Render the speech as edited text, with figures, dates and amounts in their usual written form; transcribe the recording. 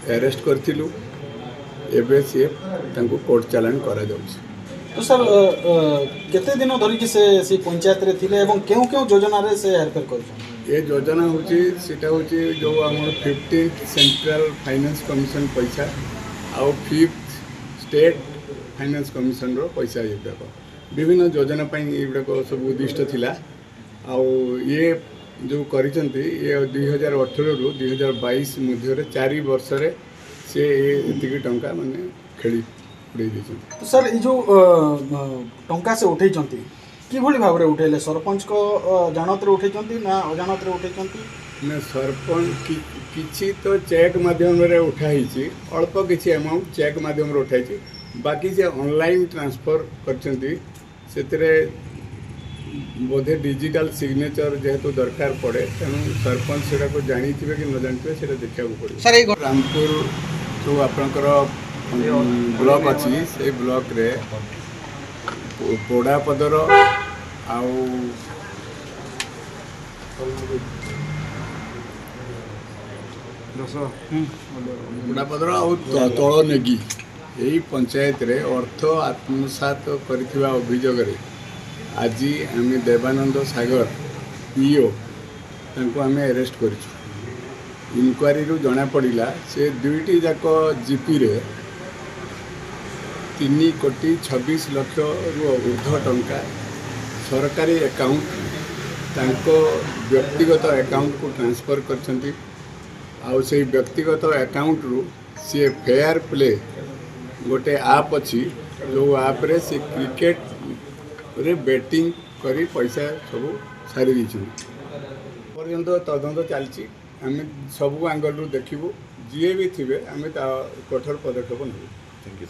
Arrest करथिलु एबे सी तांको court चालान करा जाउछ। तो सर केते दिन धरिक से पंचायत रे थिले एवं केउ केउ योजना रे से हेरफेर कर ये योजना होची सेटा होची जो हमर 15th सेंट्रल फाइनेंस कमिशन पैसा आउ 5th स्टेट फाइनेंस कमिशन रो पैसा ये विभिन्न योजना ये सब उद्दिष्ट थिला आउ ये जो करिसंती ये 2018 रु 2022 मध्य 4 वर्ष रे से एतिकी टंका माने खेली उड़े दिसंती। तो सर ये जो टंका से उठे कि भाव में उठेले सरपंच को जानत रे उठे ना अजानत रे उठे ना सरपंच किछि तो चेक माध्यम रे उठाई अल्प किछि अमाउंट चेक माध्यम रे उठाई बाकी से ऑनलाइन ट्रांसफर करछंती सेतरे बोधे डिजिटल सिग्नेचर जेहेतु दरकार पड़े तेणु सरपंच से जानी थे कि न जानी से देखा पड़े। सर रामपुर जो आपणकर ब्लॉक अच्छी से ब्लॉक रे पोड़ापदर आउ पोड़ापदर आउ तल नेगी यही पंचायत रे अर्थ आत्मसात कर अभियोग आज आम देवानंद सागर पीओ आम अरेस्ट कर इनक्वारी रु जना पड़ा से दुईटी जाक जीपी रे 3,26,00,000 रु ऊर्ध्व टंका सरकारी अकाउंट तांको व्यक्तिगत अकाउंट को ट्रांसफर करछंती आउ से व्यक्तिगत अकाउंट रु सी फेयर प्ले गोटे आप अच्छी जो आप रे से क्रिकेट रे बैटिंग करी पैसा सब सारी पर्यंत तदंत चलती आम सब आंगल देखू जी भी थे आम कठोर पदक्षेप नेबू। Thank you.